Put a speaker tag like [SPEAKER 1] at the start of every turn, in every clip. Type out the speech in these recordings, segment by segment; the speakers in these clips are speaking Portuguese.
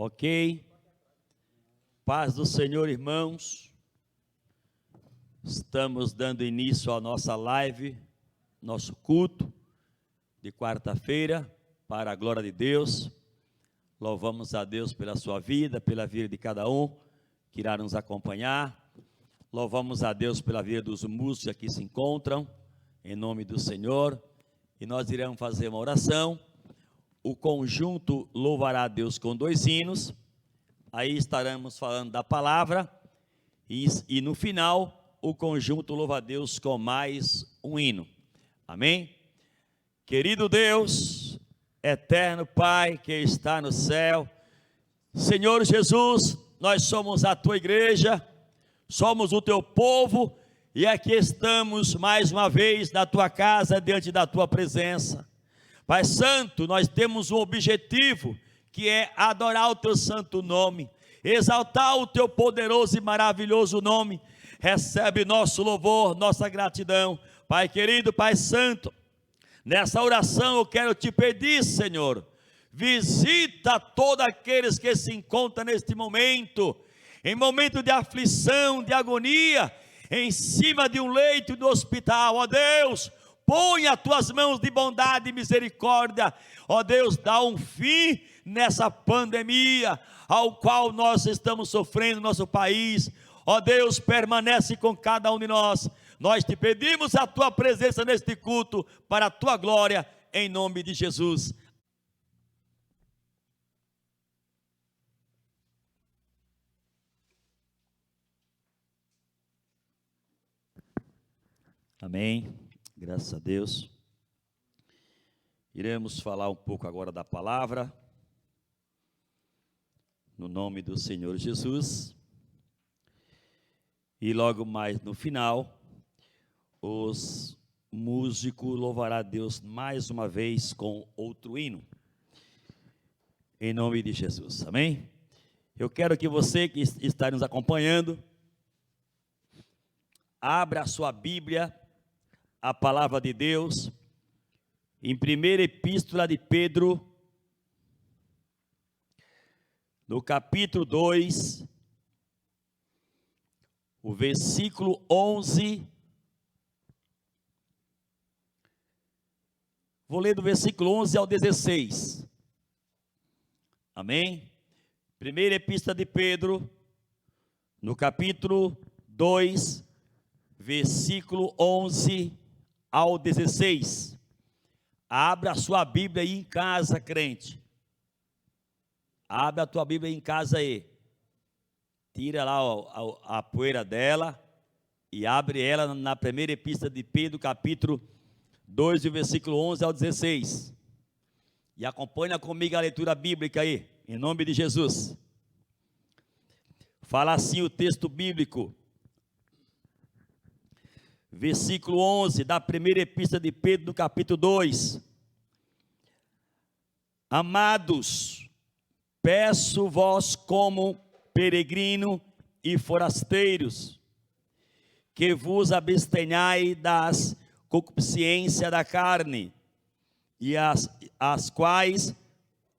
[SPEAKER 1] Ok? Paz do Senhor, irmãos. Estamos dando início à nossa live, nosso culto de quarta-feira, para a glória de Deus. Louvamos a Deus pela sua vida, pela vida de cada um que irá nos acompanhar. Louvamos a Deus pela vida dos músicos que aqui se encontram, em nome do Senhor. E nós iremos fazer uma oração. O conjunto louvará a Deus com 2 hinos. Aí estaremos falando da palavra. E no final, o conjunto louva a Deus com mais um hino. Amém? Querido Deus, eterno Pai que está no céu, Senhor Jesus, nós somos a tua igreja, somos o teu povo, e aqui estamos mais uma vez na tua casa, diante da tua presença. Pai Santo, nós temos um objetivo, que é adorar o teu santo nome, exaltar o teu poderoso e maravilhoso nome. Recebe nosso louvor, nossa gratidão. Pai querido, Pai Santo, nessa oração eu quero te pedir, Senhor, visita todos aqueles que se encontram neste momento, em momento de aflição, de agonia, em cima de um leito do hospital. Ó Deus, põe as tuas mãos de bondade e misericórdia. Ó Deus, dá um fim nessa pandemia, ao qual nós estamos sofrendo no nosso país. Ó Deus, permanece com cada um de nós. Nós te pedimos a tua presença neste culto, para a tua glória, em nome de Jesus. Amém. Graças a Deus. Iremos falar um pouco agora da palavra, no nome do Senhor Jesus. E logo mais no final, os músicos louvarão a Deus mais uma vez com outro hino, em nome de Jesus. Amém? Eu quero que você que está nos acompanhando, abra a sua Bíblia, a palavra de Deus, em 1ª Epístola de Pedro, no capítulo 2, o versículo 11, vou ler do versículo 11 ao 16, amém? 1ª Epístola de Pedro, no capítulo 2, versículo 11 ao 16, abra a sua Bíblia aí em casa, crente, abra a tua Bíblia aí em casa aí, tira lá a poeira dela, e abre ela na 1ª Epístola de Pedro, capítulo 2, versículo 11 ao 16, e acompanha comigo a leitura bíblica aí, em nome de Jesus. Fala assim o texto bíblico, versículo 11, da 1ª Epístola de Pedro, no capítulo 2. Amados, peço-vos como peregrino e forasteiros, que vos abstenhai das concupiscências da carne, e as quais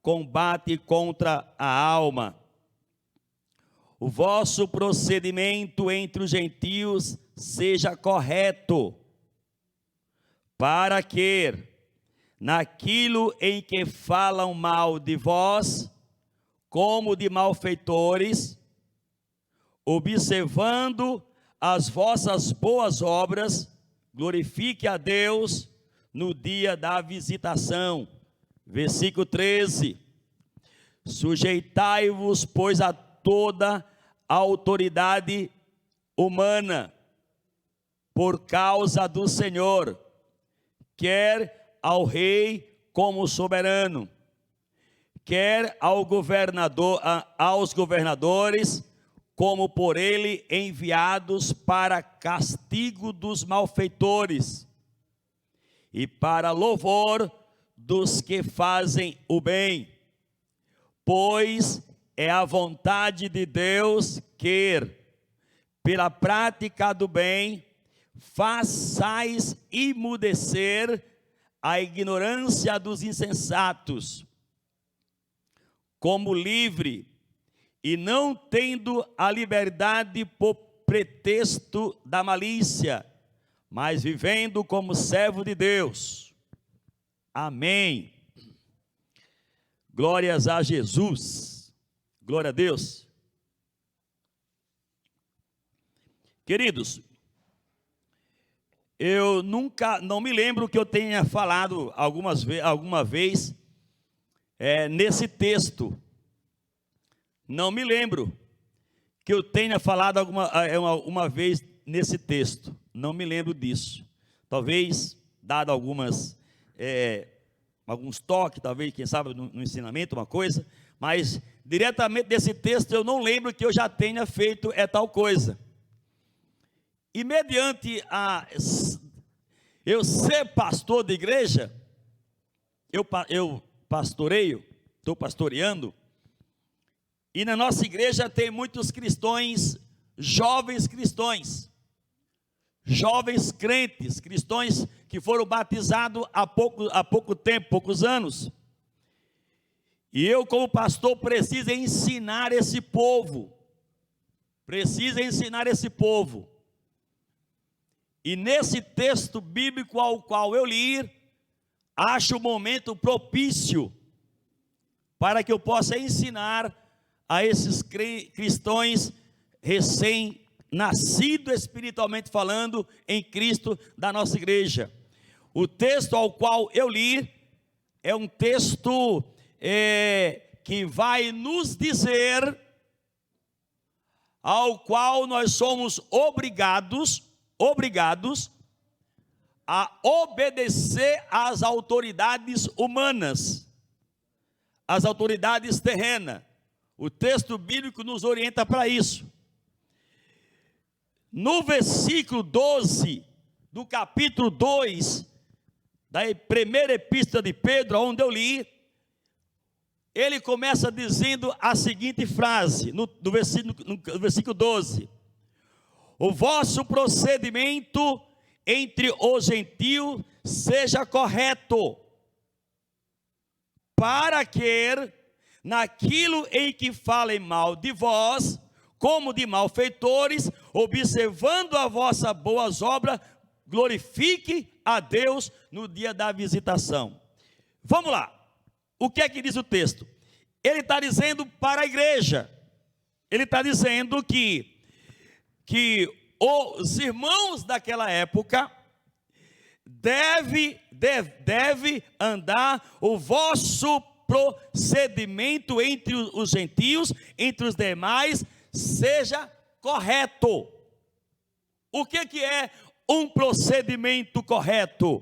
[SPEAKER 1] combate contra a alma. O vosso procedimento entre os gentios seja correto, para que, naquilo em que falam mal de vós, como de malfeitores, observando as vossas boas obras, glorifique a Deus no dia da visitação. Versículo 13, sujeitai-vos, pois, a toda a autoridade humana, por causa do Senhor, quer ao rei como soberano, quer aos governadores, como por ele enviados para castigo dos malfeitores, e para louvor dos que fazem o bem, pois é a vontade de Deus que, pela prática do bem, façais emudecer a ignorância dos insensatos. Como livre e não tendo a liberdade por pretexto da malícia, mas vivendo como servo de Deus. Amém. Glórias a Jesus. Glória a Deus. Queridos, eu não me lembro que eu tenha falado alguma vez nesse texto. Não me lembro que eu tenha falado uma vez nesse texto. Não me lembro disso. Talvez, dado alguns toques, talvez, quem sabe, no ensinamento, uma coisa. Mas, diretamente desse texto, eu não lembro que eu já tenha feito tal coisa. E mediante eu ser pastor de igreja, eu pastoreio, estou pastoreando, e na nossa igreja tem muitos cristãos, jovens crentes, cristãos que foram batizados há pouco tempo, poucos anos. E eu, como pastor, preciso ensinar esse povo. E nesse texto bíblico ao qual eu li, acho o momento propício para que eu possa ensinar a esses cristãos recém-nascidos espiritualmente falando em Cristo da nossa igreja. O texto ao qual eu li é um texto que vai nos dizer ao qual nós somos obrigados a obedecer às autoridades humanas, às autoridades terrenas. O texto bíblico nos orienta para isso. No versículo 12 do capítulo 2 da primeira epístola de Pedro, onde eu li, ele começa dizendo a seguinte frase, no versículo 12: o vosso procedimento entre os gentios seja correto, para que naquilo em que falem mal de vós, como de malfeitores, observando as vossas boas obras, glorifique a Deus no dia da visitação. Vamos lá, o que é que diz o texto? Ele está dizendo para a igreja, ele está dizendo que os irmãos daquela época deve andar o vosso procedimento entre os gentios, entre os demais, seja correto. O que é um procedimento correto?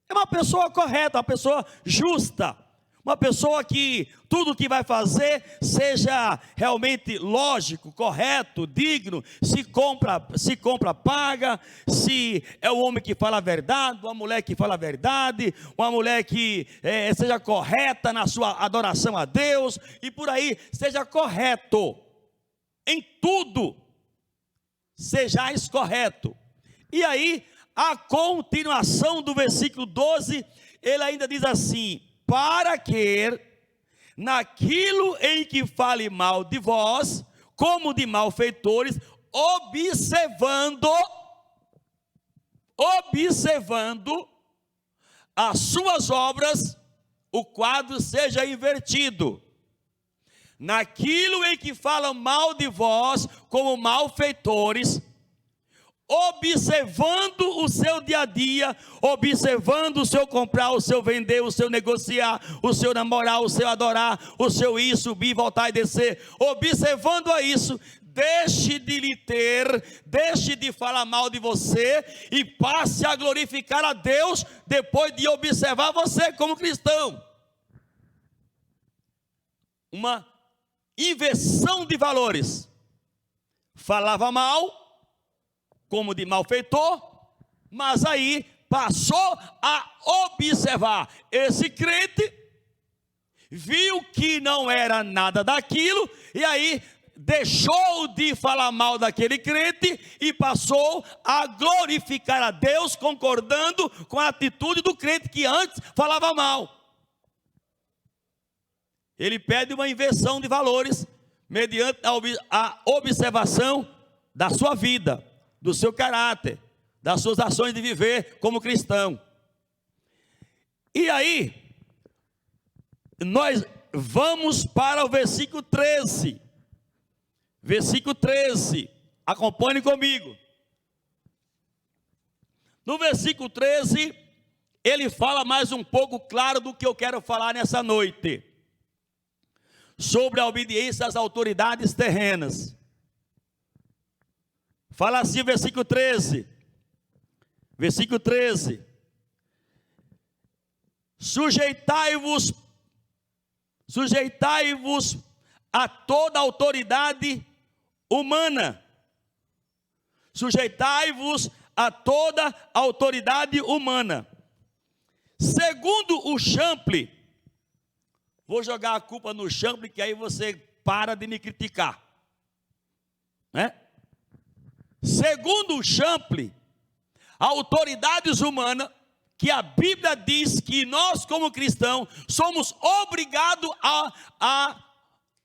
[SPEAKER 1] É uma pessoa correta, uma pessoa justa, uma pessoa que tudo que vai fazer seja realmente lógico, correto, digno. Se compra, paga. Se é o homem que fala a verdade, uma mulher que fala a verdade, uma mulher que seja correta na sua adoração a Deus, e por aí, seja correto em tudo, sejais correto. E aí, a continuação do versículo 12, ele ainda diz assim: para que naquilo em que fale mal de vós, como de malfeitores, observando as suas obras, o quadro seja invertido. Naquilo em que falam mal de vós, como malfeitores, observando o seu dia a dia, observando o seu comprar, o seu vender, o seu negociar, o seu namorar, o seu adorar, o seu ir, subir, voltar e descer, observando a isso, deixe de falar mal de você e passe a glorificar a Deus depois de observar você como cristão. Uma inversão de valores. Falava mal, como de malfeitor, mas aí passou a observar. Esse crente viu que não era nada daquilo, e aí deixou de falar mal daquele crente e passou a glorificar a Deus, concordando com a atitude do crente que antes falava mal. Ele pede uma inversão de valores, mediante a observação da sua vida, do seu caráter, das suas ações de viver como cristão. E aí, nós vamos para o versículo 13. Versículo 13, acompanhe comigo. No versículo 13, ele fala mais um pouco claro do que eu quero falar nessa noite, sobre a obediência às autoridades terrenas. Fala assim, versículo 13. Versículo 13. Sujeitai-vos a toda autoridade humana. Sujeitai-vos a toda autoridade humana. Segundo o Champlin, vou jogar a culpa no Champlin, que aí você para de me criticar, né? Segundo o Champlin, autoridades humanas, que a Bíblia diz que nós como cristãos somos obrigados a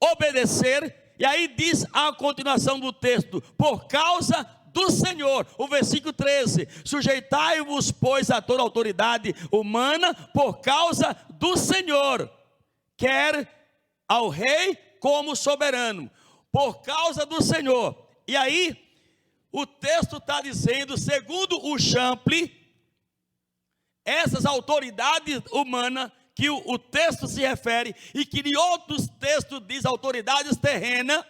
[SPEAKER 1] obedecer, e aí diz a continuação do texto, por causa do Senhor, o versículo 13, sujeitai-vos, pois, a toda autoridade humana, por causa do Senhor, quer ao rei como soberano, por causa do Senhor. E aí, o texto está dizendo, segundo o Champlin, essas autoridades humanas, que o texto se refere, e que em outros textos diz autoridades terrenas,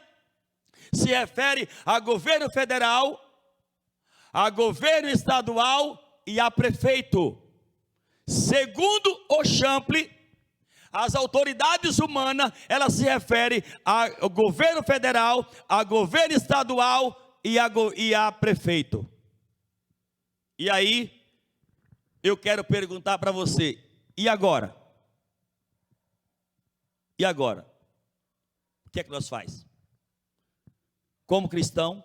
[SPEAKER 1] se refere a governo federal, a governo estadual e a prefeito. Segundo o Champlin, as autoridades humanas, elas se referem ao governo federal, a governo estadual e a prefeito. E aí, eu quero perguntar para você, e agora? E agora? O que é que nós faz? Como cristão,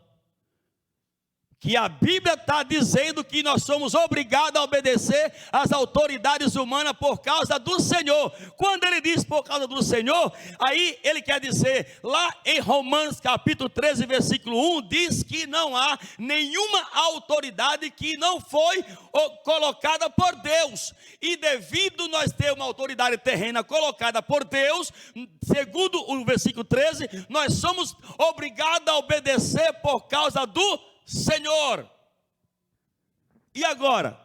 [SPEAKER 1] que a Bíblia está dizendo que nós somos obrigados a obedecer às autoridades humanas por causa do Senhor. Quando ele diz por causa do Senhor, aí ele quer dizer, lá em Romanos capítulo 13, versículo 1, diz que não há nenhuma autoridade que não foi colocada por Deus. E devido nós ter uma autoridade terrena colocada por Deus, segundo o versículo 13, nós somos obrigados a obedecer por causa do Senhor. E agora,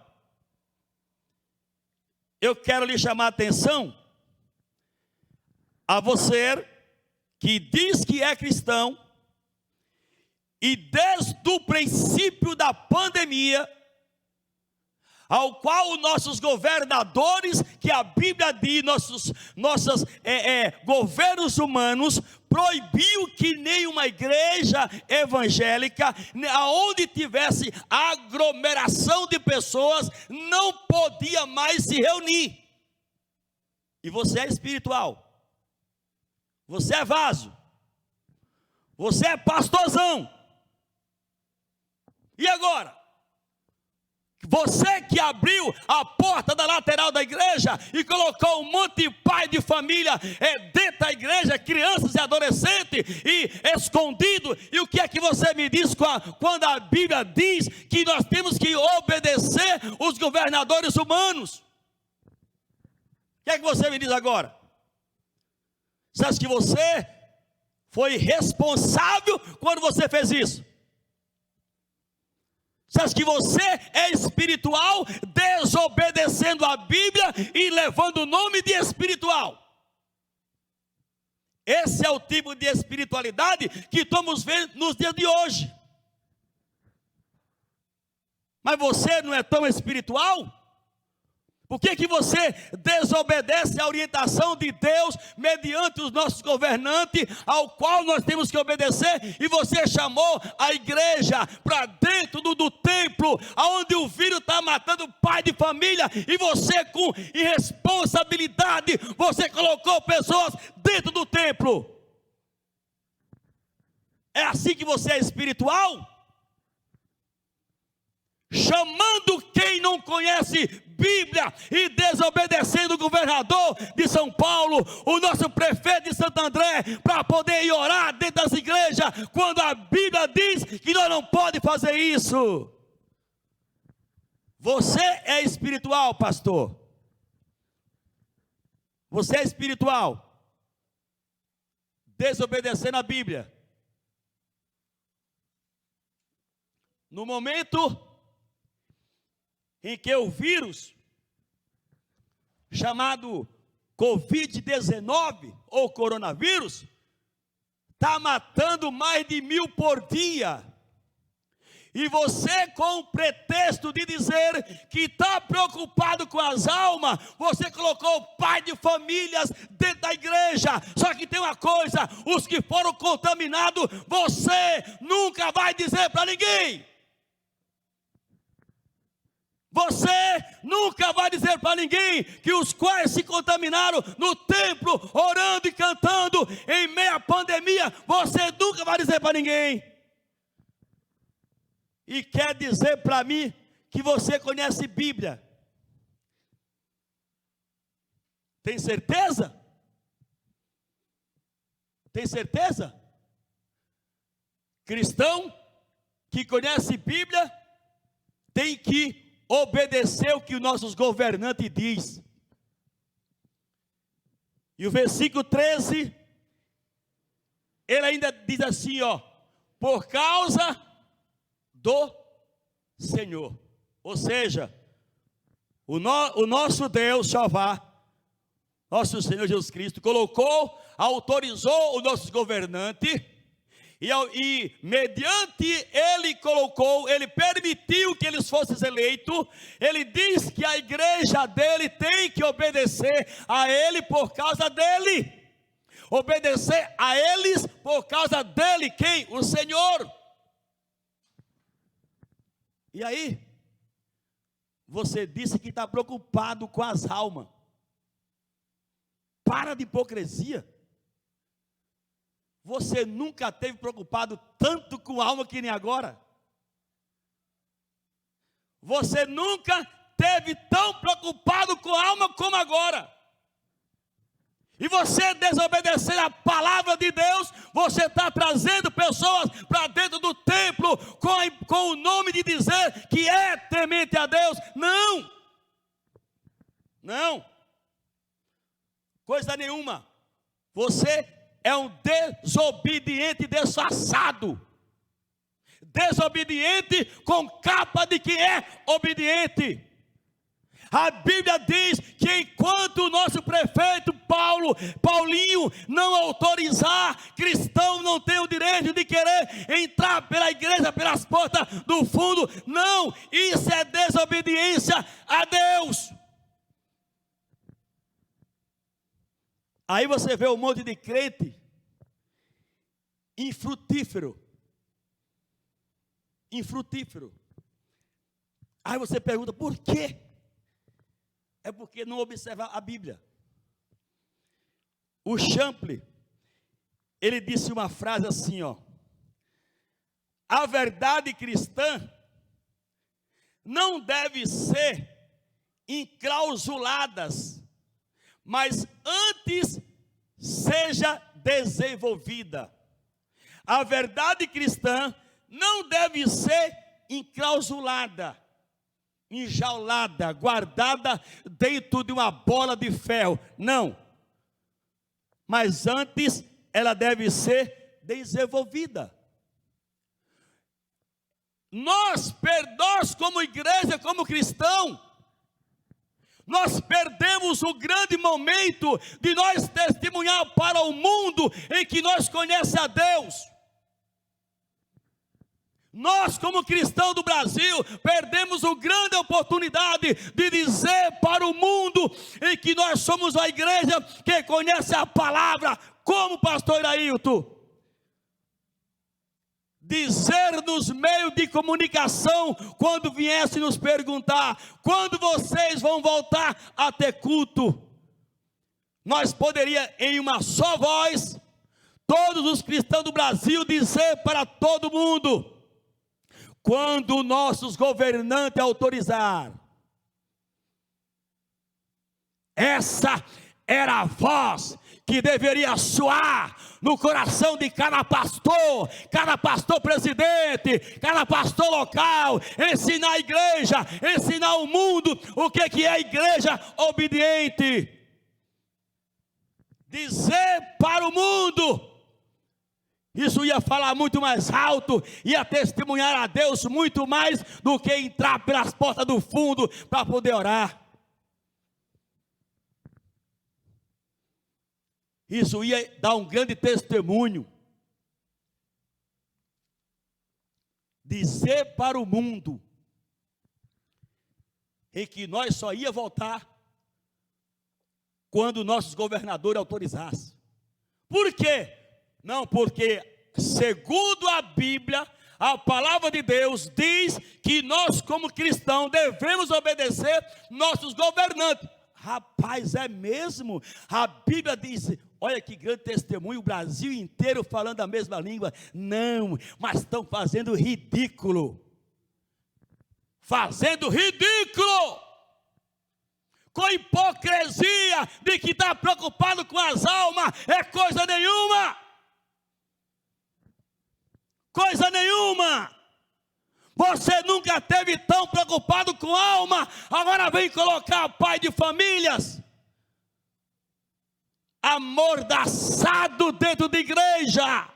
[SPEAKER 1] eu quero lhe chamar a atenção a você que diz que é cristão e desde o princípio da pandemia, ao qual nossos governadores, que a Bíblia diz, nossos governos humanos, proibiu que nenhuma igreja evangélica, aonde tivesse aglomeração de pessoas, não podia mais se reunir. E você é espiritual, você é vaso, você é pastorzão. E agora? Você que abriu a porta da lateral da igreja e colocou um monte de pai de família dentro da igreja, crianças e adolescentes, e escondido. E o que é que você me diz quando a Bíblia diz que nós temos que obedecer os governadores humanos? O que é que você me diz agora? Você acha que você foi responsável quando você fez isso? Você acha que você é espiritual, desobedecendo a Bíblia e levando o nome de espiritual? Esse é o tipo de espiritualidade que estamos vendo nos dias de hoje. Mas você não é tão espiritual? Por que você desobedece à orientação de Deus mediante os nossos governantes, ao qual nós temos que obedecer? E você chamou a igreja para dentro do templo, onde o vírus está matando pai de família, e você, com irresponsabilidade, você colocou pessoas dentro do templo. É assim que você é espiritual? chamando quem não conhece Bíblia e desobedecendo o governador de São Paulo, o nosso prefeito de Santo André, para poder ir orar dentro das igrejas, quando a Bíblia diz que nós não podemos fazer isso. Você é espiritual, pastor? Você é espiritual, desobedecendo a Bíblia. No momento em que o vírus chamado Covid-19 ou coronavírus está matando mais de 1000 por dia, e você, com o pretexto de dizer que está preocupado com as almas, você colocou pai de famílias dentro da igreja. Só que tem uma coisa: os que foram contaminados, você nunca vai dizer para ninguém. Você nunca vai dizer para ninguém que os quais se contaminaram no templo, orando e cantando em meio à pandemia. Você nunca vai dizer para ninguém. E quer dizer para mim que você conhece Bíblia? Tem certeza? Tem certeza? Cristão que conhece Bíblia tem que obedecer o que os nossos governantes diz. E o versículo 13, ele ainda diz assim, ó: por causa do Senhor. Ou seja, o nosso Deus, Jeová, nosso Senhor Jesus Cristo, colocou, autorizou os nossos governantes, e mediante ele colocou, ele permitiu que eles fossem eleitos. Ele diz que a igreja dele tem que obedecer a ele por causa dele. Obedecer a eles por causa dele. Quem? O Senhor. E aí, você disse que está preocupado com as almas. Para de hipocrisia. Você nunca esteve preocupado tanto com a alma que nem agora. Você nunca esteve tão preocupado com a alma como agora. E você desobedecer a palavra de Deus, você está trazendo pessoas para dentro do templo com o nome de dizer que é temente a Deus. Não, não, coisa nenhuma. Você é um desobediente disfarçado, desobediente com capa de que é obediente. A Bíblia diz que enquanto o nosso prefeito Paulinho não autorizar, cristão não tem o direito de querer entrar pela igreja, pelas portas do fundo. Não, isso é desobediência a Deus. Aí você vê um monte de crente infrutífero. Aí você pergunta, por quê? É porque não observa a Bíblia. O Champlin, ele disse uma frase assim, ó: a verdade cristã não deve ser enclausuladas, mas antes seja desenvolvida. A verdade cristã não deve ser enclausulada, enjaulada, guardada dentro de uma bola de ferro. Não. Mas antes ela deve ser desenvolvida. Nós como igreja, como cristão, nós perdemos o grande momento de nós testemunhar para o mundo em que nós conhecemos a Deus. Nós, como cristãos do Brasil, perdemos a grande oportunidade de dizer para o mundo em que nós somos a igreja que conhece a palavra, como o pastor Ailton. Dizer nos meios de comunicação, quando viesse nos perguntar, quando vocês vão voltar a ter culto? Nós poderíamos, em uma só voz, todos os cristãos do Brasil, dizer para todo mundo: quando nossos governantes autorizar. Essa era a voz que deveria soar no coração de cada pastor presidente, cada pastor local, ensinar a igreja, ensinar o mundo o que é a igreja obediente. Dizer para o mundo, isso ia falar muito mais alto, ia testemunhar a Deus muito mais do que entrar pelas portas do fundo para poder orar. Isso ia dar um grande testemunho. Dizer para o mundo em que nós só ia voltar quando nossos governadores autorizassem. Por quê? Não, porque segundo a Bíblia, a palavra de Deus diz que nós como cristãos devemos obedecer nossos governantes. Rapaz, é mesmo? A Bíblia diz, olha que grande testemunho, o Brasil inteiro falando a mesma língua. Não, mas estão fazendo ridículo. Fazendo ridículo. Com hipocrisia de que está preocupado com as almas. É coisa nenhuma. Coisa nenhuma. Você nunca esteve tão preocupado com alma, agora vem colocar pai de famílias amordaçado dentro de igreja,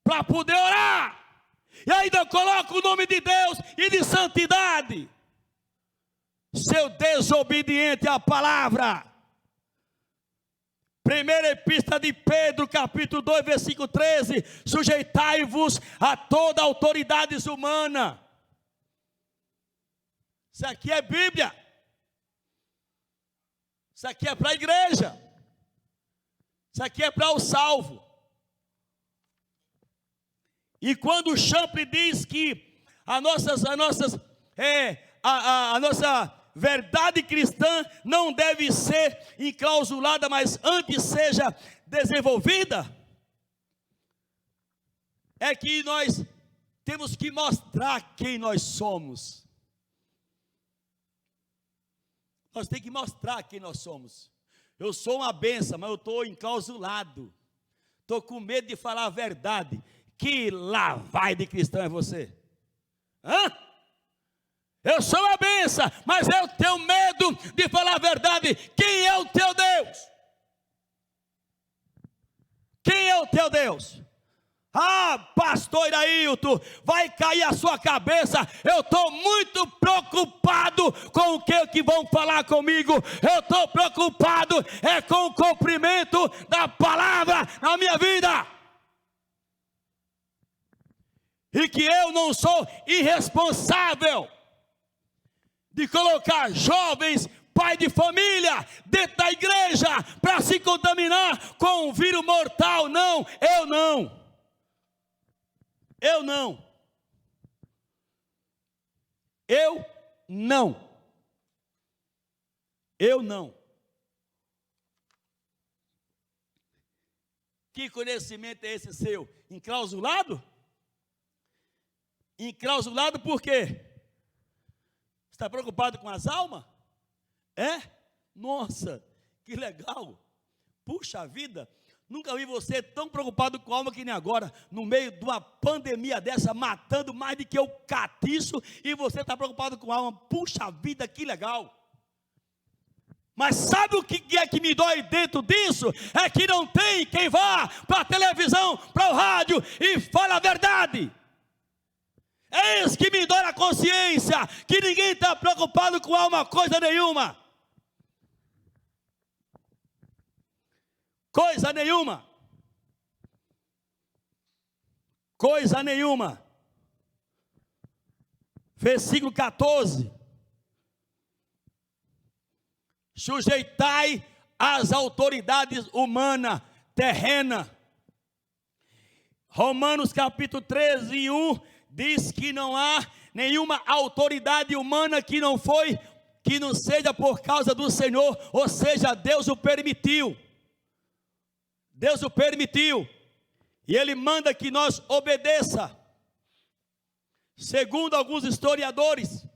[SPEAKER 1] para poder orar, e ainda coloca o nome de Deus e de santidade. Seu desobediente à palavra. Primeira epístola de Pedro, capítulo 2, versículo 13. Sujeitai-vos a toda autoridade humana. Isso aqui é Bíblia. Isso aqui é para a igreja. Isso aqui é para o salvo. E quando o Champlin diz que a nossa verdade cristã não deve ser enclausulada, mas antes seja desenvolvida, é que nós temos que mostrar quem nós somos. Nós temos que mostrar quem nós somos. Eu sou uma benção, mas eu estou enclausulado. Estou com medo de falar a verdade. Que lavai de cristão é você? Hã? Eu sou uma benção, mas eu tenho medo de falar a verdade. Quem é o teu Deus? Quem é o teu Deus? Ah, pastor Irailton, vai cair a sua cabeça. Eu estou muito preocupado com o que vão falar comigo. Eu estou preocupado com o cumprimento da palavra na minha vida. E que eu não sou irresponsável de colocar jovens, pai de família, dentro da igreja, para se contaminar com um vírus mortal. Não, eu não. Eu não. Eu não. Eu não. Que conhecimento é esse seu? Enclausulado? Enclausulado por quê? Está preocupado com as almas? É? Nossa, que legal. Puxa vida, nunca vi você tão preocupado com a alma que nem agora, no meio de uma pandemia dessa, matando mais do que o catiço, e você está preocupado com a alma. Puxa vida, que legal. Mas sabe o que é que me dói dentro disso? É que não tem quem vá para a televisão, para o rádio e fale a verdade. É isso que me dói na consciência, que ninguém está preocupado com alma, coisa nenhuma. Coisa nenhuma. Coisa nenhuma. Versículo 14. Sujeitai as autoridades humanas, terrenas. Romanos capítulo 13 e 1 diz que não há nenhuma autoridade humana que não seja por causa do Senhor, ou seja, Deus o permitiu. Deus o permitiu. E Ele manda que nós obedeça. segundo alguns historiadores,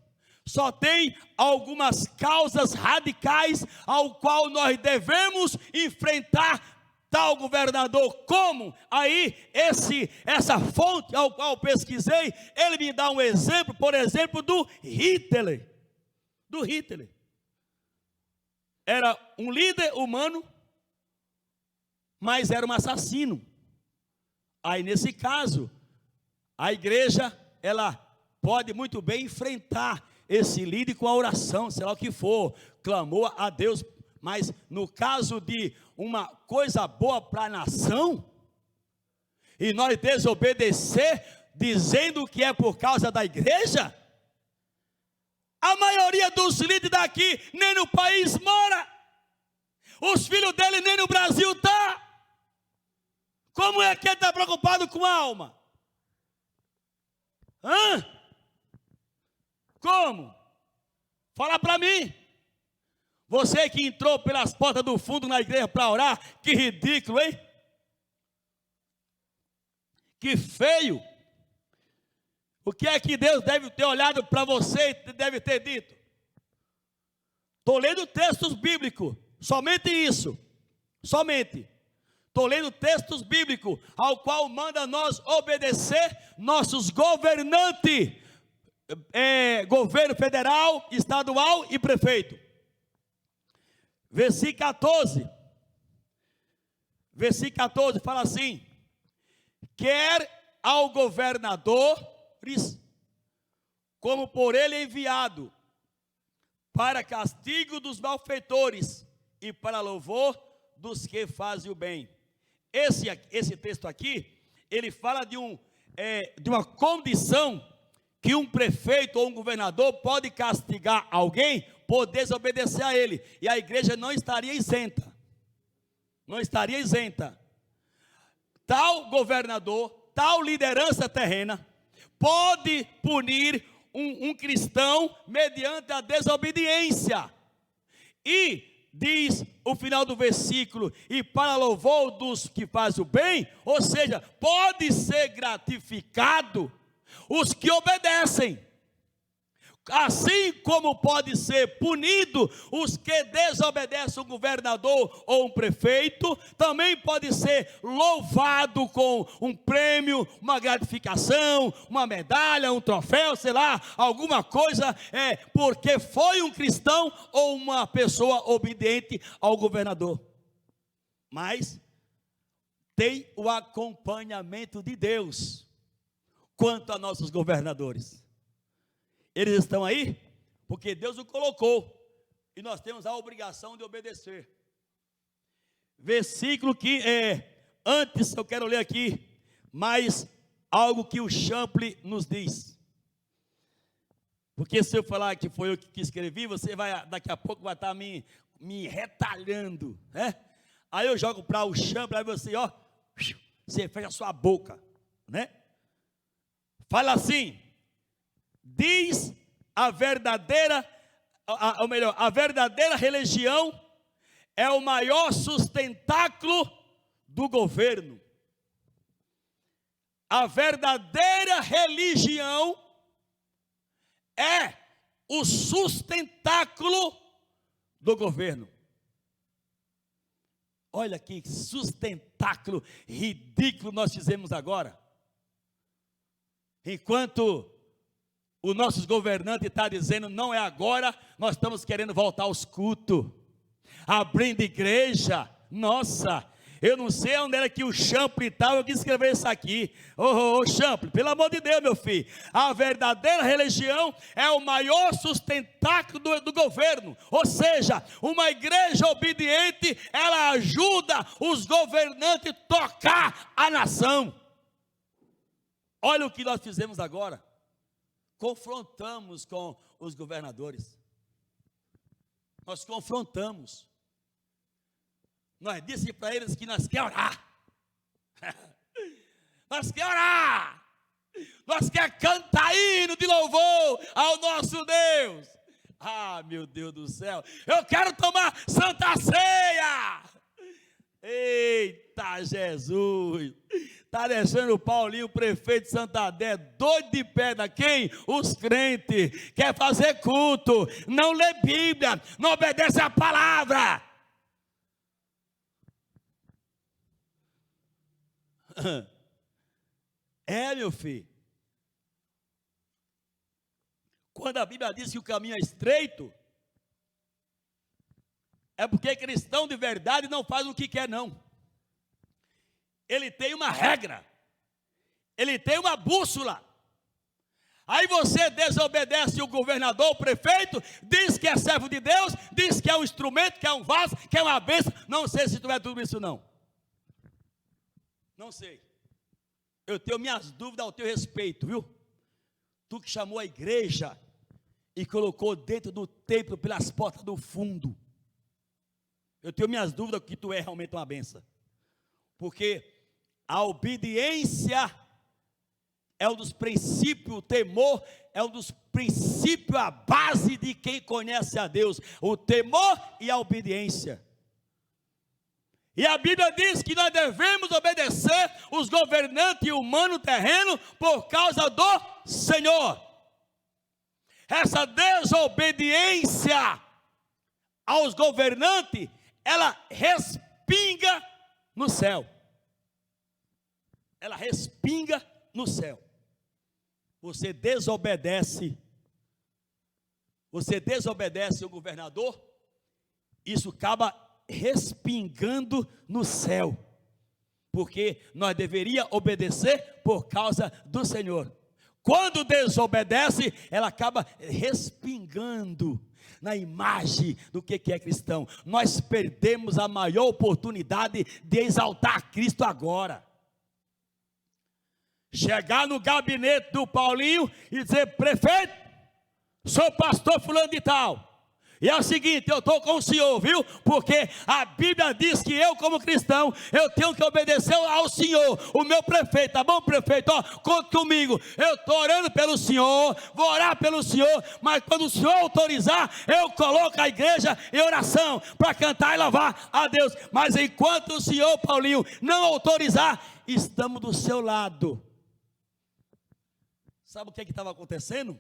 [SPEAKER 1] só tem algumas causas radicais ao qual nós devemos enfrentar tal governador. Como? Aí, essa fonte ao qual pesquisei, ele me dá um exemplo, por exemplo, do Hitler. Do Hitler. Era um líder humano, mas era um assassino. Aí, nesse caso, a igreja, ela pode muito bem enfrentar esse líder com a oração, sei lá o que for, clamou a Deus. Mas no caso de uma coisa boa para a nação, e nós desobedecer, dizendo que é por causa da igreja, a maioria dos líderes daqui nem no país mora, os filhos dele nem no Brasil estão. Como é que ele está preocupado com a alma? Como? Fala para mim. Você que entrou pelas portas do fundo na igreja para orar, que ridículo, hein? Que feio. O que é que Deus deve ter olhado para você e deve ter dito? Estou lendo textos bíblicos, somente isso, somente. Estou lendo textos bíblicos, ao qual manda nós obedecer nossos governantes, governo federal, estadual e prefeito. Versículo 14 fala assim: quer ao governadores, como por ele enviado, para castigo dos malfeitores e para louvor dos que fazem o bem. Esse texto aqui, ele fala de uma condição que um prefeito ou um governador pode castigar alguém por desobedecer a ele, e a igreja não estaria isenta. Não estaria isenta. Tal governador, tal liderança terrena, pode punir um cristão mediante a desobediência. E diz o final do versículo: e para louvor dos que fazem o bem, ou seja, pode ser gratificado os que obedecem, assim como pode ser punido os que desobedecem um governador ou um prefeito, também pode ser louvado com um prêmio, uma gratificação, uma medalha, um troféu, sei lá, alguma coisa, porque foi um cristão ou uma pessoa obediente ao governador. Mas tem o acompanhamento de Deus quanto a nossos governadores. Eles estão aí porque Deus o colocou, e nós temos a obrigação de obedecer. Versículo que antes eu quero ler aqui, mas algo que o Champlin nos diz. Porque se eu falar que foi eu que escrevi, você daqui a pouco vai estar me retalhando, né? Aí eu jogo para o Champlin, aí você fecha a sua boca, né? Fala assim: diz a verdadeira religião é o maior sustentáculo do governo. A verdadeira religião é o sustentáculo do governo. Olha que sustentáculo ridículo nós fizemos agora. Enquanto o nosso governante está dizendo: não é agora, nós estamos querendo voltar aos cultos, abrindo igreja. Nossa, eu não sei onde era que o Champlin estava, eu quis escrever isso aqui. Champlin, pelo amor de Deus, meu filho, a verdadeira religião é o maior sustentáculo do governo. Ou seja, uma igreja obediente, ela ajuda os governantes a tocar a nação. Olha o que nós fizemos agora. Confrontamos com os governadores. Nós confrontamos. Nós disse para eles que nós queremos orar. Nós queremos orar. Nós queremos cantar hino de louvor ao nosso Deus. Ah, meu Deus do céu. Eu quero tomar Santa Ceia. Eita Jesus! Está deixando o Paulinho, prefeito de Santander, doido de pedra. Quem? Os crentes. Quer fazer culto, não lê Bíblia, não obedece a palavra. É, meu filho. Quando a Bíblia diz que o caminho é estreito, é porque cristão de verdade não faz o que quer, não. Ele tem uma regra, ele tem uma bússola. Aí você desobedece o governador, o prefeito, diz que é servo de Deus, diz que é um instrumento, que é um vaso, que é uma bênção. Não sei se tu é tudo isso, não. Não sei. Eu tenho minhas dúvidas ao teu respeito, viu? Tu que chamou a igreja e colocou dentro do templo pelas portas do fundo. Eu tenho minhas dúvidas que tu é realmente uma benção. Porque a obediência é um dos princípios, o temor é um dos princípios, a base de quem conhece a Deus. O temor e a obediência. E a Bíblia diz que nós devemos obedecer os governantes humanos terrenos por causa do Senhor. Essa desobediência aos governantes, ela respinga no céu. Ela respinga no céu. Você desobedece o governador, isso acaba respingando no céu, porque nós deveríamos obedecer por causa do Senhor. Quando desobedece, ela acaba respingando na imagem do que é cristão. Nós perdemos a maior oportunidade de exaltar Cristo agora. Chegar no gabinete do Paulinho e dizer: prefeito, sou pastor fulano de tal, e é o seguinte, eu estou com o senhor, viu? Porque a Bíblia diz que eu, como cristão, eu tenho que obedecer ao senhor, o meu prefeito, tá bom, prefeito? Ó, conta comigo, eu estou orando pelo senhor, vou orar pelo senhor, mas quando o senhor autorizar, eu coloco a igreja em oração, para cantar e louvar a Deus. Mas enquanto o senhor, Paulinho, não autorizar, estamos do seu lado. Sabe o que estava acontecendo?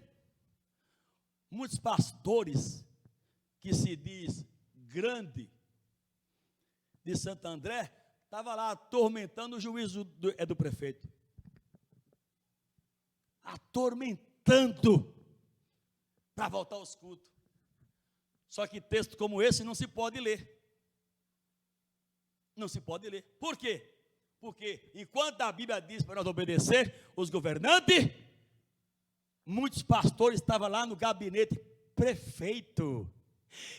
[SPEAKER 1] Muitos pastores que se diz grande de Santo André, estava lá atormentando o juízo do prefeito. Atormentando para voltar aos cultos. Só que texto como esse não se pode ler. Não se pode ler. Por quê? Porque enquanto a Bíblia diz para nós obedecer os governantes, muitos pastores estavam lá no gabinete: prefeito,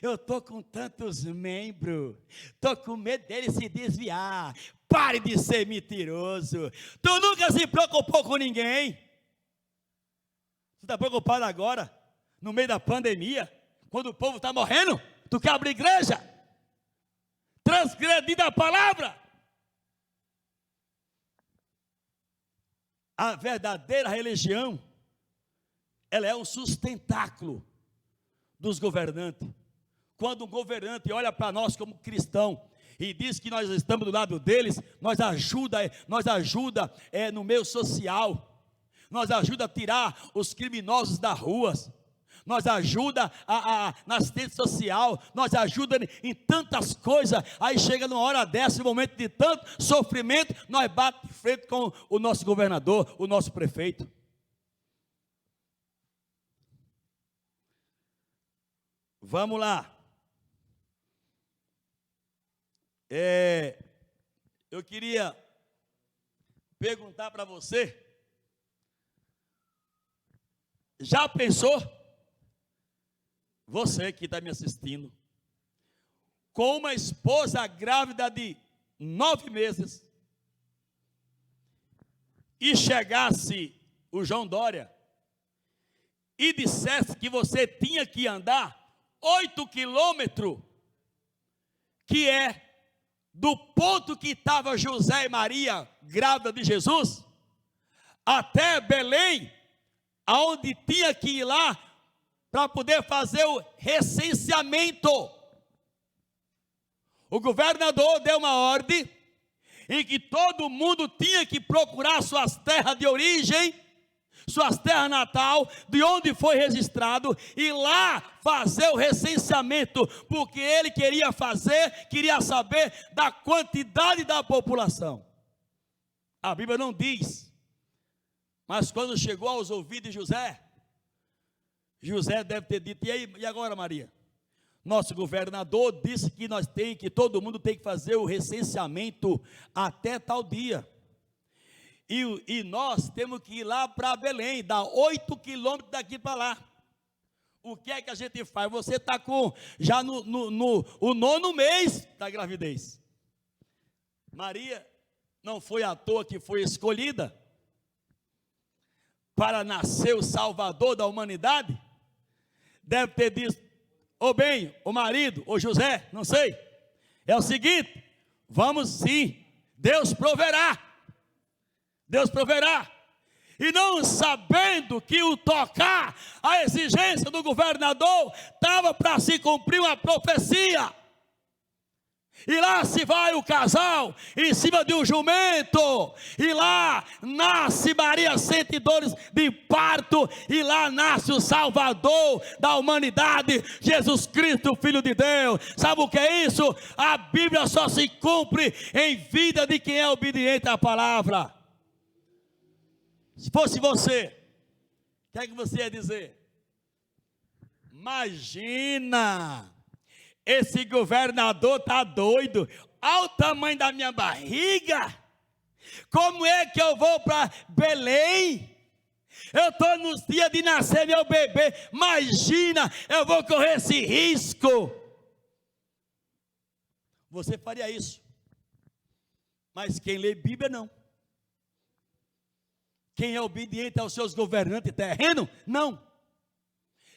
[SPEAKER 1] eu estou com tantos membros, estou com medo dele se desviar, pare de ser mentiroso, tu nunca se preocupou com ninguém, você está preocupado agora, no meio da pandemia, quando o povo está morrendo, tu quer abrir igreja, transgredindo a palavra. A verdadeira religião, ela é um sustentáculo dos governantes. Quando um governante olha para nós como cristão e diz que nós estamos do lado deles, nós ajuda no meio social, nós ajuda a tirar os criminosos das ruas, nós ajuda na assistência social, nós ajuda em tantas coisas. Aí chega numa hora dessa, um momento de tanto sofrimento, nós batemos de frente com o nosso governador, o nosso prefeito. Vamos lá. Eu queria perguntar para você: já pensou, você que está me assistindo, com uma esposa grávida de 9 meses, e chegasse o João Dória e dissesse que você tinha que andar 8 quilômetros, que é do ponto que estava José e Maria, grávida de Jesus, até Belém, aonde tinha que ir lá, para poder fazer o recenseamento. o governador deu uma ordem em que todo mundo tinha que procurar suas terras de origem, suas terras natal, de onde foi registrado, e lá fazer o recenseamento, porque ele queria saber da quantidade da população. A Bíblia não diz, mas quando chegou aos ouvidos de José, José deve ter dito: e agora, Maria? Nosso governador disse que todo mundo tem que fazer o recenseamento até tal dia. E nós temos que ir lá para Belém, dá 8 quilômetros daqui para lá. O que é que a gente faz? Você está já no 9º mês da gravidez. Maria não foi à toa que foi escolhida para nascer o Salvador da humanidade. Deve ter dito, ou bem, o marido, ou José, não sei. É o seguinte, vamos sim, Deus proverá. Deus proverá. E não sabendo que o tocar, a exigência do governador, estava para se cumprir uma profecia. E lá se vai o casal, em cima de um jumento, e lá nasce Maria, sente dores de parto, e lá nasce o Salvador da humanidade, Jesus Cristo, Filho de Deus. Sabe o que é isso? A Bíblia só se cumpre em vida de quem é obediente à palavra. Se fosse você, o que é que você ia dizer? Imagina, esse governador está doido, olha o tamanho da minha barriga, como é que eu vou para Belém? Eu estou nos dias de nascer meu bebê, imagina, eu vou correr esse risco. Você faria isso, mas quem lê Bíblia não. Quem é obediente aos seus governantes terrenos? Não.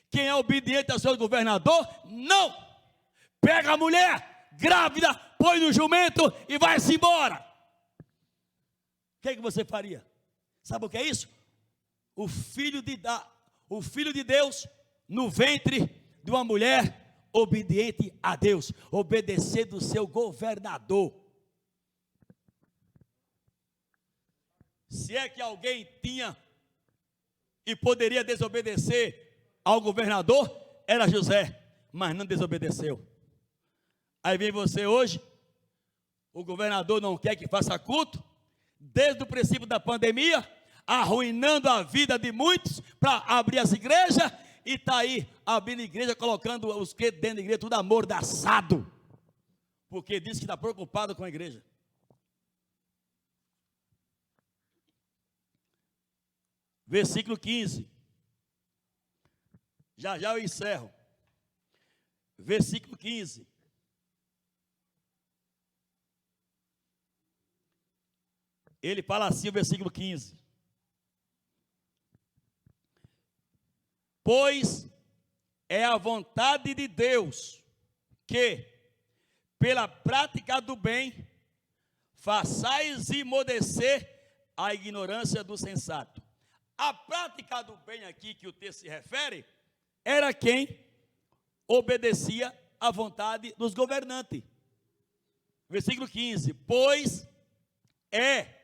[SPEAKER 1] Quem é obediente ao seu governador? Não. Pega a mulher grávida, põe no jumento e vai-se embora. O que é que você faria? Sabe o que é isso? O filho de Deus no ventre de uma mulher obediente a Deus, obedecendo o seu governador. Se é que alguém tinha e poderia desobedecer ao governador, era José, mas não desobedeceu. Aí vem você hoje, o governador não quer que faça culto, desde o princípio da pandemia, arruinando a vida de muitos para abrir as igrejas, e está aí abrindo igreja, colocando os que dentro da igreja, tudo amordaçado, porque diz que está preocupado com a igreja. Versículo 15. Já eu encerro. Versículo 15. Ele fala assim, o versículo 15. Pois é a vontade de Deus que, pela prática do bem, façais emudrecer a ignorância do sensato. A prática do bem aqui que o texto se refere, era quem obedecia à vontade dos governantes. Versículo 15, pois é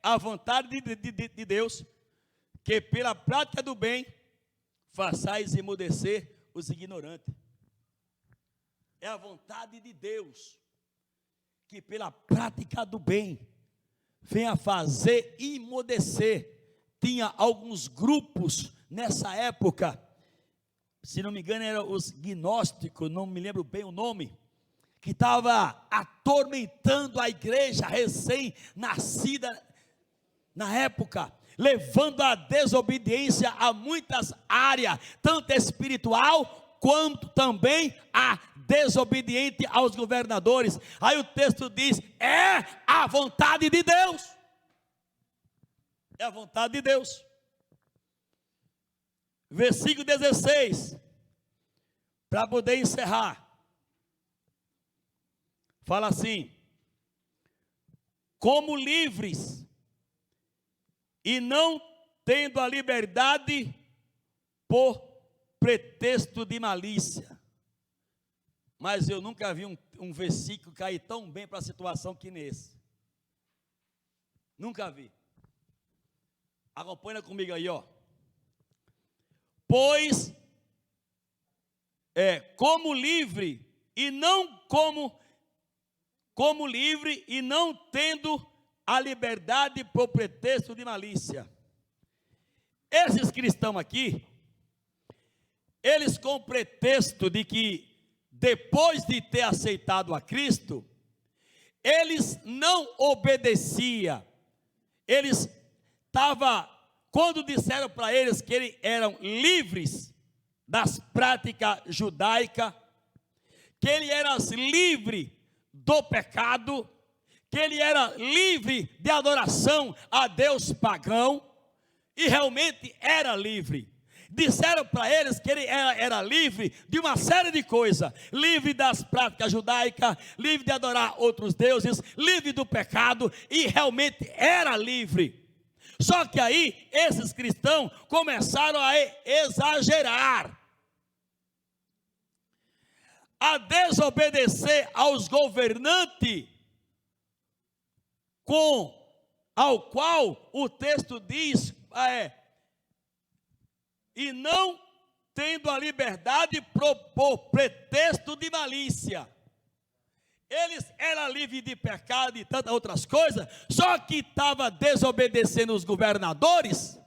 [SPEAKER 1] a vontade de Deus, que pela prática do bem, façais emudecer os ignorantes. É a vontade de Deus, que pela prática do bem, venha fazer emudecer. Tinha alguns grupos nessa época, se não me engano eram os gnósticos, não me lembro bem o nome, que estava atormentando a igreja recém-nascida na época, levando a desobediência a muitas áreas, tanto espiritual quanto também a desobediente aos governadores. Aí o texto diz, é a vontade de Deus. É a vontade de Deus. Versículo 16, para poder encerrar, fala assim, como livres, e não tendo a liberdade por pretexto de malícia. Mas eu nunca vi um versículo cair tão bem para a situação que nesse. Nunca vi. Acompanha comigo aí, ó. Pois como livre e não como livre e não tendo a liberdade por pretexto de malícia. Esses cristãos aqui, eles com pretexto de que depois de ter aceitado a Cristo, eles não obedeciam. Eles estavam, quando disseram para eles que eles eram livres das práticas judaicas, que ele era livre do pecado, que ele era livre de adoração a Deus pagão, e realmente era livre. Disseram para eles que ele era livre de uma série de coisas, livre das práticas judaicas, livre de adorar outros deuses, livre do pecado, e realmente era livre. Só que aí, esses cristãos começaram a exagerar, a desobedecer aos governantes, ao qual o texto diz, e não tendo a liberdade por pretexto de malícia. Eles eram livres de pecado e tantas outras coisas, só que estava desobedecendo os governadores,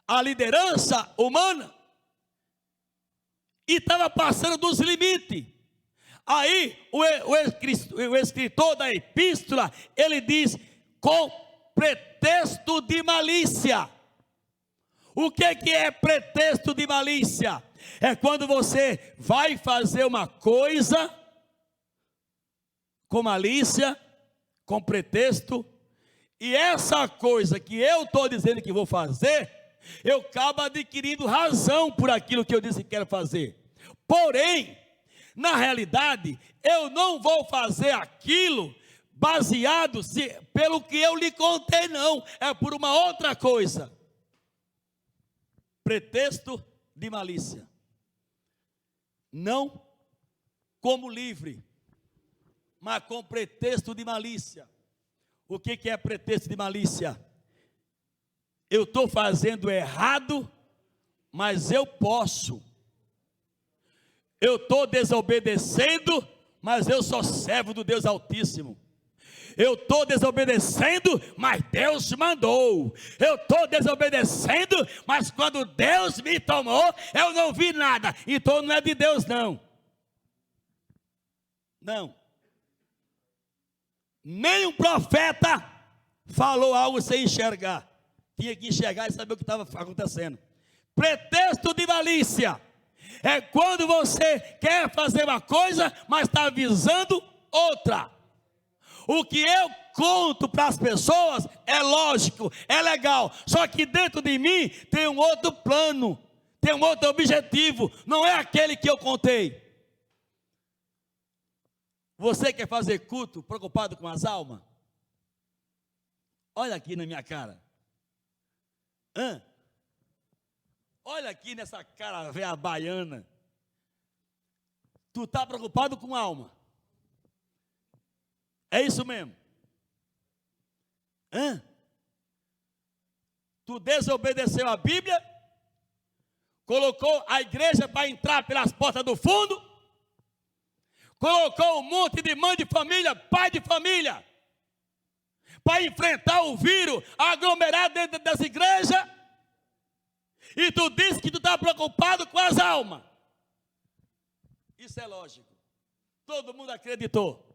[SPEAKER 1] a liderança humana, e estava passando dos limites. Aí o escritor da epístola, ele diz, com pretexto de malícia. O que é pretexto de malícia? É quando você vai fazer uma coisa com malícia, com pretexto, e essa coisa que eu estou dizendo que vou fazer, eu acabo adquirindo razão por aquilo que eu disse que quero fazer. Porém, na realidade, eu não vou fazer aquilo baseado pelo que eu lhe contei, não. É por uma outra coisa. Pretexto de malícia. Não como livre, mas com pretexto de malícia. O que é pretexto de malícia? Eu estou fazendo errado, mas eu posso. Eu estou desobedecendo, mas eu sou servo do Deus Altíssimo. Eu estou desobedecendo, mas Deus mandou. Eu estou desobedecendo, mas quando Deus me tomou, eu não vi nada. Então não é de Deus, não. Não. Nem um profeta falou algo sem enxergar. Tinha que enxergar e saber o que estava acontecendo. Pretexto de malícia é quando você quer fazer uma coisa, mas está visando outra. O que eu conto para as pessoas é lógico, é legal, só que dentro de mim tem um outro plano, tem um outro objetivo, não é aquele que eu contei. Você quer fazer culto preocupado com as almas? Olha aqui na minha cara. Olha aqui nessa cara velha baiana. Tu está preocupado com a alma? É isso mesmo? Tu desobedeceu a Bíblia? Colocou a igreja para entrar pelas portas do fundo? Colocou um monte de mãe de família, pai de família, para enfrentar o vírus aglomerado dentro das igrejas? E tu disse que tu está preocupado com as almas. Isso é lógico. Todo mundo acreditou.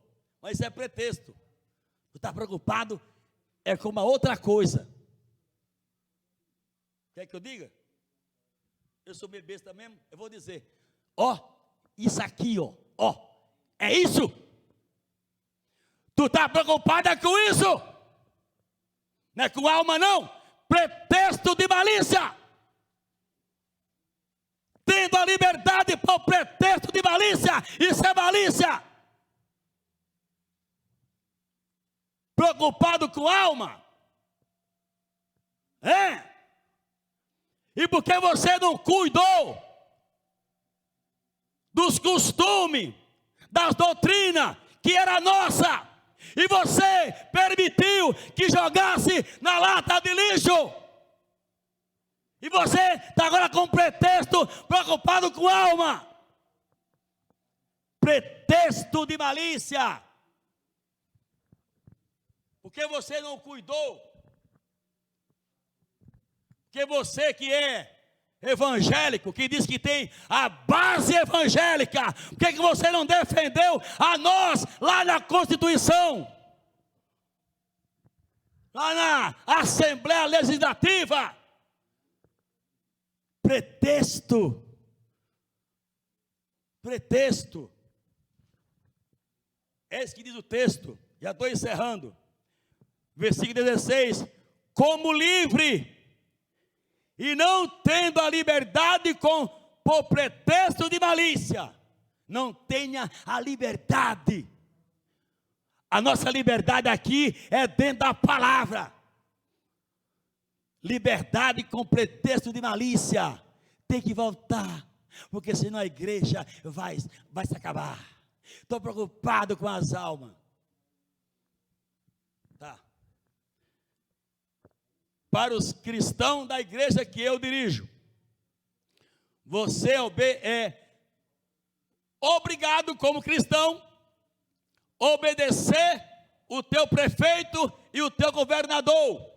[SPEAKER 1] Mas isso é pretexto. Tu está preocupado com uma outra coisa. Quer que eu diga? Eu sou meio besta mesmo. Eu vou dizer. Isso aqui, é isso. Tu está preocupada com isso? Não é com alma, não. Pretexto de malícia. Tendo a liberdade por pretexto de malícia. Isso é malícia. Preocupado com alma. E porque você não cuidou dos costumes das doutrinas que era nossa, e você permitiu que jogasse na lata de lixo. E você está agora com pretexto, preocupado com alma. Pretexto de malícia. Porque você não cuidou. Porque você que é evangélico, que diz que tem a base evangélica, por que você não defendeu a nós lá na Constituição? Lá na Assembleia Legislativa? Pretexto. Pretexto. É isso que diz o texto. Já estou encerrando. Versículo 16. Como livre, e não tendo a liberdade por pretexto de malícia. Não tenha a liberdade. A nossa liberdade aqui é dentro da palavra. Liberdade com pretexto de malícia tem que voltar, porque senão a igreja vai se acabar. Estou preocupado com as almas. Tá. Para os cristãos da igreja que eu dirijo, você é obrigado como cristão obedecer o teu prefeito e o teu governador.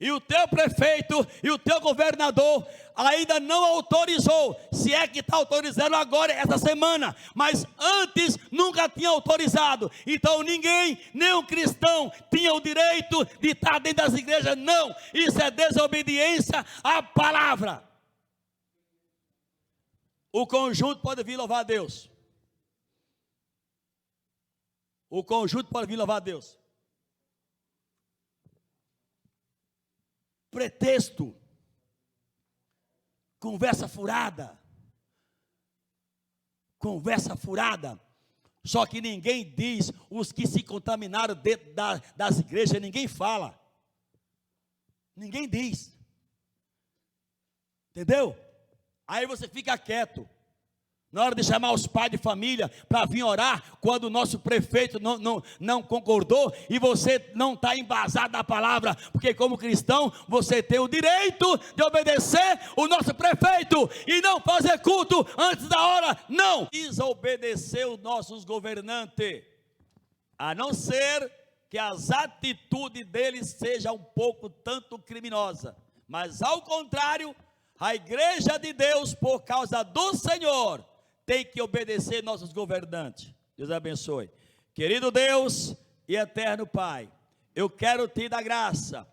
[SPEAKER 1] E o teu prefeito e o teu governador ainda não autorizou, se é que está autorizando agora, essa semana, mas antes nunca tinha autorizado. Então ninguém, nenhum cristão, tinha o direito de estar dentro das igrejas, não. Isso é desobediência à palavra. O conjunto pode vir louvar a Deus. O conjunto pode vir louvar a Deus. Pretexto, conversa furada, só que ninguém diz, os que se contaminaram dentro das igrejas, ninguém fala, ninguém diz, entendeu? Aí você fica quieto, na hora de chamar os pais de família para vir orar, quando o nosso prefeito não concordou, e você não está embasado na palavra, porque como cristão, você tem o direito de obedecer o nosso prefeito, e não fazer culto antes da hora, não, desobedecer os nossos governantes, a não ser que as atitudes deles sejam um pouco tanto criminosas, mas ao contrário, a igreja de Deus, por causa do Senhor, tem que obedecer nossos governantes. Deus abençoe. Querido Deus e eterno Pai, eu quero te dar graça,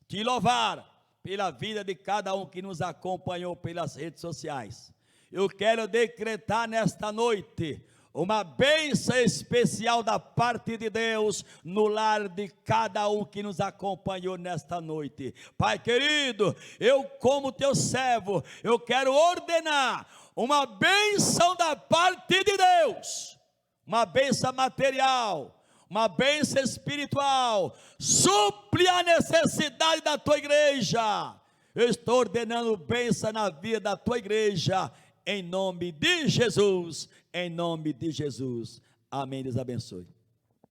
[SPEAKER 1] te louvar pela vida de cada um que nos acompanhou pelas redes sociais. Eu quero decretar nesta noite uma bênção especial da parte de Deus no lar de cada um que nos acompanhou nesta noite. Pai querido, eu como teu servo, eu quero ordenar uma bênção da parte de Deus, uma bênção material, uma bênção espiritual, supre a necessidade da tua igreja. Eu estou ordenando bênção na vida da tua igreja, em nome de Jesus, em nome de Jesus. Amém. Deus abençoe.